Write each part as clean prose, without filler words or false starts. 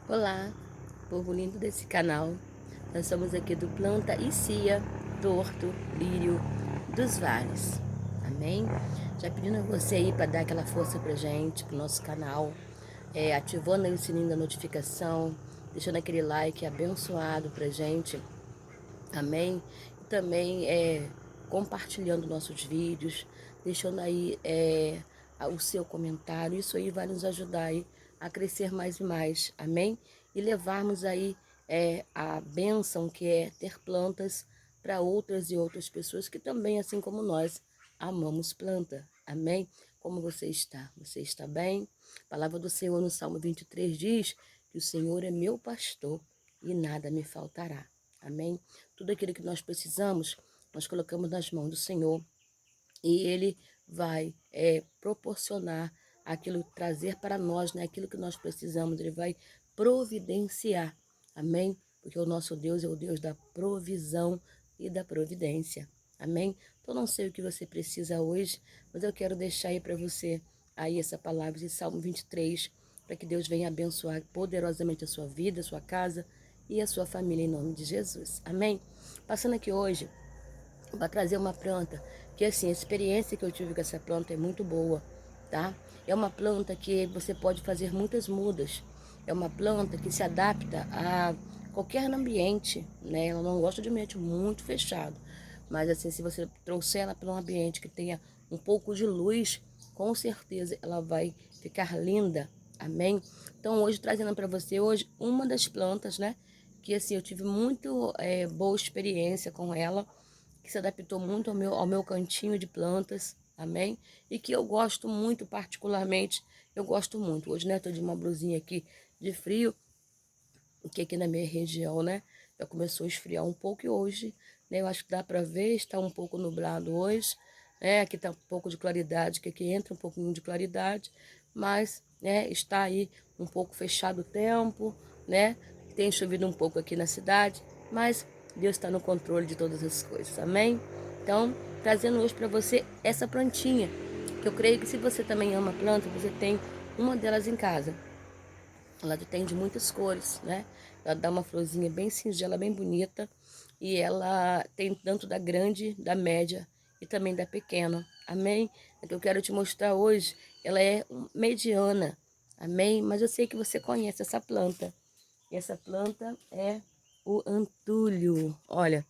Olá, povo lindo desse canal. Nós somos aqui do Planta e Cia, do Horto Lírio dos Vales. Amém? Já pedindo a você aí para dar aquela força pra gente, pro nosso canal, ativando aí o sininho da notificação, deixando aquele like abençoado pra gente. Amém? E também compartilhando nossos vídeos, deixando aí o seu comentário. Isso aí vai nos ajudar aí a crescer mais e mais. Amém? E levarmos aí a bênção que é ter plantas para outras e outras pessoas que também, assim como nós, amamos planta. Amém? Como você está? Você está bem? A palavra do Senhor no Salmo 23 diz que o Senhor é meu pastor e nada me faltará. Amém? Tudo aquilo que nós precisamos, nós colocamos nas mãos do Senhor e Ele vai proporcionar aquilo, trazer para nós, né, aquilo que nós precisamos. Ele vai providenciar. Amém? Porque o nosso Deus é o Deus da provisão e da providência. Amém? Então, não sei o que você precisa hoje, mas eu quero deixar aí para você aí essa palavra de Salmo 23, para que Deus venha abençoar poderosamente a sua vida, a sua casa e a sua família em nome de Jesus. Amém? Passando aqui hoje para trazer uma planta que, assim, a experiência que eu tive com essa planta é muito boa, tá? É uma planta que você pode fazer muitas mudas. É uma planta que se adapta a qualquer ambiente, né? Ela não gosta de ambiente muito fechado. Mas, assim, se você trouxer ela para um ambiente que tenha um pouco de luz, com certeza ela vai ficar linda. Amém? Então, hoje, trazendo para você hoje uma das plantas, né? Que, assim, eu tive muito boa experiência com ela, que se adaptou muito ao meu cantinho de plantas, amém? E que eu gosto muito, particularmente, eu gosto muito. Hoje, né, tô de uma blusinha aqui de frio, que aqui na minha região, né, já começou a esfriar um pouco e hoje, né, eu acho que dá para ver, está um pouco nublado hoje, né, aqui tá um pouco de claridade, que aqui entra um pouquinho de claridade, mas, né, está aí um pouco fechado o tempo, né, tem chovido um pouco aqui na cidade, mas Deus está no controle de todas as coisas, amém? Então, trazendo hoje para você essa plantinha, que eu creio que se você também ama planta, você tem uma delas em casa. Ela tem de muitas cores, né? Ela dá uma florzinha bem singela, bem bonita. E ela tem tanto da grande, da média e também da pequena. Amém? É que eu quero te mostrar hoje. Ela é mediana. Amém? Mas eu sei que você conhece essa planta. E essa planta é o antúlio. Olha,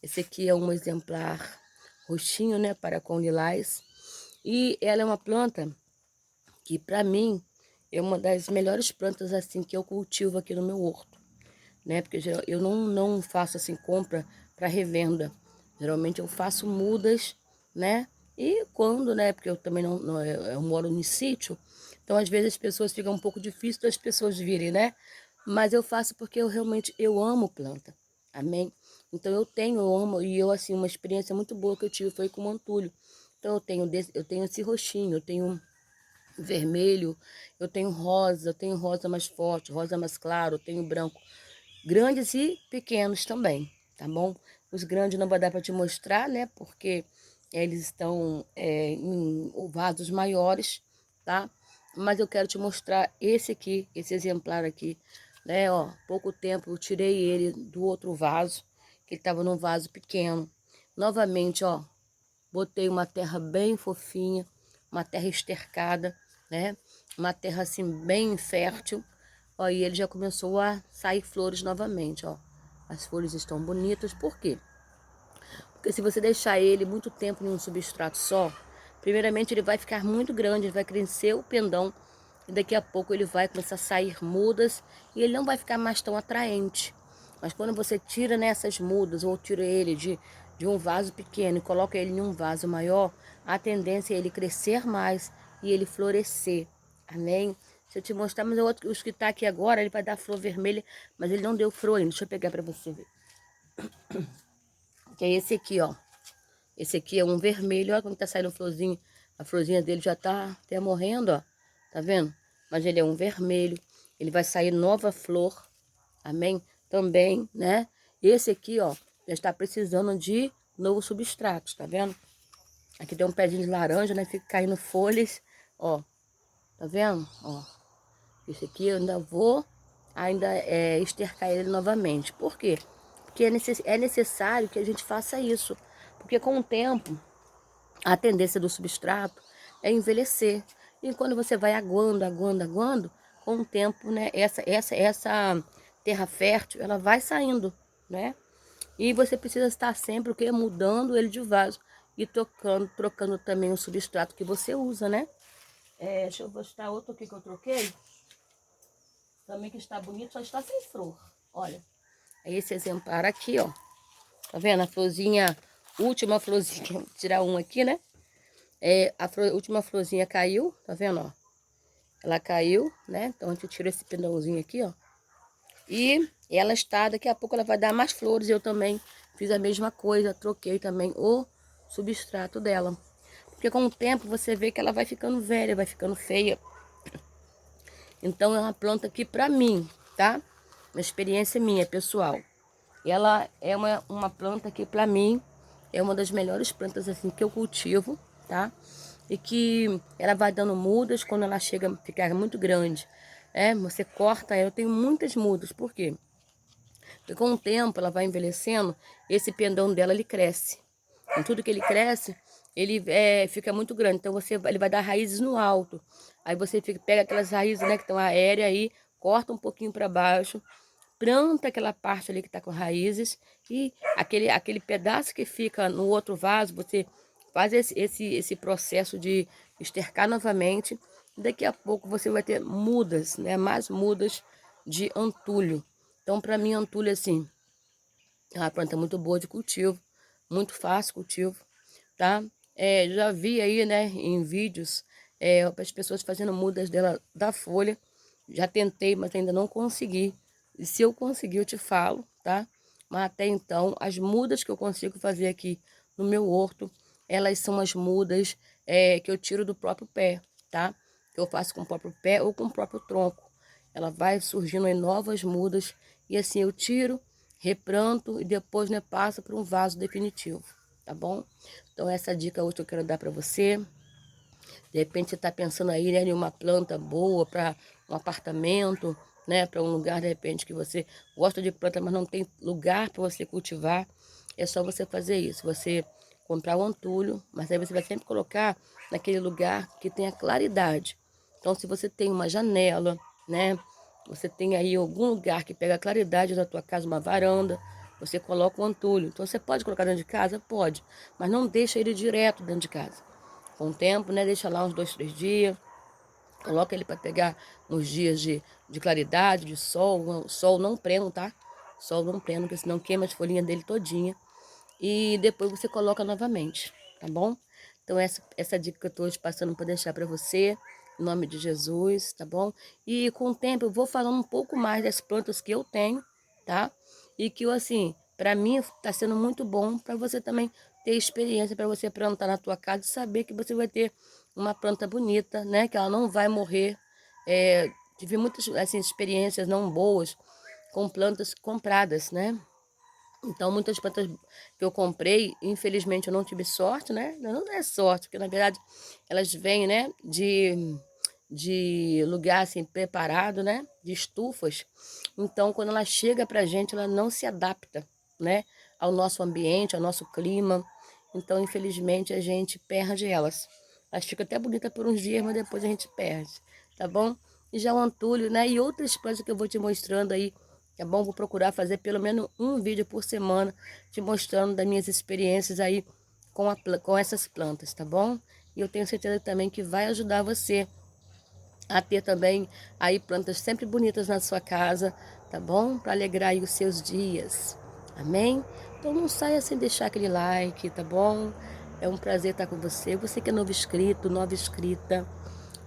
esse aqui é um exemplar roxinho, né? Para com lilás. E ela é uma planta que, para mim, é uma das melhores plantas assim que eu cultivo aqui no meu horto, né? Porque eu não faço assim compra para revenda. Geralmente eu faço mudas, né? E quando, né? Porque eu também não eu moro em sítio, então às vezes as pessoas ficam um pouco difícil das pessoas virem, né? Mas eu faço porque eu realmente eu amo planta. Amém? Então eu amo e eu assim uma experiência muito boa que eu tive foi com o mantulho. Então eu tenho esse roxinho, eu tenho vermelho, eu tenho rosa mais forte, rosa mais claro, eu tenho branco, grandes e pequenos também, tá bom? Os grandes não vai dar para te mostrar, né? Porque eles estão em vasos maiores, tá? Mas eu quero te mostrar esse aqui, esse exemplar aqui, né? Ó, pouco tempo eu tirei ele do outro vaso, que ele estava num vaso pequeno. Novamente, ó, botei uma terra bem fofinha, uma terra estercada, né? Uma terra assim bem fértil. Ó, e ele já começou a sair flores novamente, ó. As flores estão bonitas, por quê? Porque se você deixar ele muito tempo em um substrato só, primeiramente ele vai ficar muito grande, ele vai crescer o pendão, e daqui a pouco ele vai começar a sair mudas, e ele não vai ficar mais tão atraente. Mas quando você tira nessas mudas, ou tira ele de um vaso pequeno e coloca ele em um vaso maior, a tendência é ele crescer mais e ele florescer. Amém? Se eu te mostrar, mas os que tá aqui agora, ele vai dar flor vermelha, mas ele não deu flor ainda. Deixa eu pegar para você ver. Que é esse aqui, ó. Esse aqui é um vermelho, olha como tá saindo florzinha. A florzinha dele já tá até morrendo, ó. Tá vendo? Mas ele é um vermelho. Ele vai sair nova flor. Amém? Também, né? Esse aqui, ó, já está precisando de novo substrato, tá vendo? Aqui tem um pezinho de laranja, né? Fica caindo folhas, ó. Tá vendo? Ó. Esse aqui eu ainda vou ainda estercar ele novamente. Por quê? Porque é necessário que a gente faça isso. Porque com o tempo, a tendência do substrato é envelhecer. E quando você vai aguando, com o tempo, né, essa terra fértil, ela vai saindo, né? E você precisa estar sempre o quê? Mudando ele de vaso e trocando também o substrato que você usa, né? Deixa eu mostrar outro aqui que eu troquei. Também que está bonito, só está sem flor. Olha, é esse exemplar aqui, ó. Tá vendo? A florzinha, última florzinha, vou tirar um aqui, né? Última florzinha caiu, tá vendo, ó? Ela caiu, né? Então a gente tira esse pendãozinho aqui, ó. E ela está, daqui a pouco ela vai dar mais flores. Eu também fiz a mesma coisa, troquei também o substrato dela. Porque com o tempo você vê que ela vai ficando velha, vai ficando feia. Então é uma planta que pra mim, tá? Uma experiência minha, pessoal. Ela é uma planta que pra mim é uma das melhores plantas assim que eu cultivo, tá? E que ela vai dando mudas quando ela chega a ficar muito grande. Você corta, eu tenho muitas mudas, por quê? Porque com o tempo ela vai envelhecendo, esse pendão dela ele cresce. Com tudo que ele cresce, ele fica muito grande. Então ele vai dar raízes no alto. Aí você pega aquelas raízes, né, que estão aéreas aí, corta um pouquinho para baixo, planta aquela parte ali que está com raízes e aquele pedaço que fica no outro vaso, você faz esse processo de estercar novamente. Daqui a pouco você vai ter mudas, né, mais mudas de antulho. Então, para mim, antulho, assim, é uma planta muito boa de cultivo, muito fácil cultivo, tá? Já vi aí, né, em vídeos, as pessoas fazendo mudas dela da folha. Já tentei, mas ainda não consegui. E se eu conseguir, eu te falo, tá? Mas até então, as mudas que eu consigo fazer aqui no meu horto, elas são as mudas que eu tiro do próprio pé, tá? Que eu faço com o próprio pé ou com o próprio tronco. Ela vai surgindo em novas mudas e assim eu tiro, replanto e depois, né, passa para um vaso definitivo, tá bom? Então essa dica hoje que eu quero dar para você. De repente você está pensando aí, né, em uma planta boa para um apartamento, né, para um lugar de repente que você gosta de planta, mas não tem lugar para você cultivar. É só você fazer isso, você comprar o antulho, mas aí você vai sempre colocar naquele lugar que tenha claridade. Então se você tem uma janela, né, você tem aí algum lugar que pega a claridade da tua casa, uma varanda, você coloca o antulho. Então você pode colocar dentro de casa? Pode, mas não deixa ele direto dentro de casa. Com o tempo, né? Deixa lá uns 2, 3 dias. Coloca ele para pegar uns dias de claridade, de sol. Sol não preno, tá? Sol não preno, porque senão queima as folhinhas dele todinha. E depois você coloca novamente, tá bom? Então essa dica que eu tô hoje passando para deixar para você, em nome de Jesus, tá bom? E com o tempo eu vou falando um pouco mais das plantas que eu tenho, tá? E que assim, para mim tá sendo muito bom para você também ter experiência, para você plantar na tua casa e saber que você vai ter uma planta bonita, né? Que ela não vai morrer. Tive muitas assim, experiências não boas com plantas compradas, né? Então, muitas plantas que eu comprei, infelizmente eu não tive sorte, né? Não é sorte, porque na verdade elas vêm, né, de lugar assim preparado, né, de estufas. Então, quando ela chega pra gente, ela não se adapta, né, ao nosso ambiente, ao nosso clima. Então, infelizmente, a gente perde elas. Elas ficam até bonitas por uns dias, mas depois a gente perde, tá bom? E já o antulho, né, e outras plantas que eu vou te mostrando aí, tá bom? Vou procurar fazer pelo menos um vídeo por semana te mostrando das minhas experiências aí com essas plantas, tá bom? E eu tenho certeza também que vai ajudar você a ter também aí plantas sempre bonitas na sua casa, tá bom? Para alegrar aí os seus dias. Amém? Então não saia sem deixar aquele like, tá bom? É um prazer estar com você. Você que é novo inscrito, nova inscrita.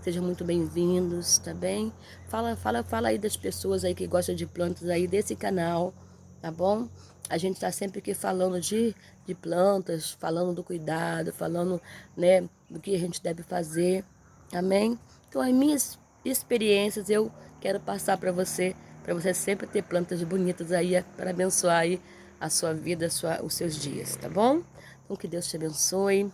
Sejam muito bem-vindos, tá bem? Fala aí das pessoas aí que gostam de plantas aí desse canal, tá bom? A gente tá sempre aqui falando de plantas, falando do cuidado, falando, né, do que a gente deve fazer, amém? Então, as minhas experiências eu quero passar para você sempre ter plantas bonitas aí, para abençoar aí a sua vida, os seus dias, tá bom? Então, que Deus te abençoe.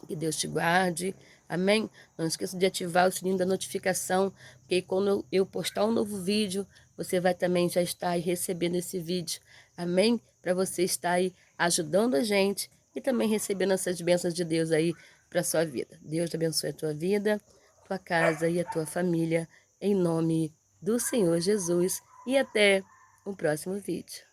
Que Deus te guarde, Amém? Não esqueça de ativar o sininho da notificação, porque quando eu postar um novo vídeo, você vai também já estar aí recebendo esse vídeo. Amém? Para você estar aí ajudando a gente e também recebendo essas bênçãos de Deus aí para sua vida. Deus abençoe a tua vida, tua casa e a tua família, em nome do Senhor Jesus. E até o próximo vídeo.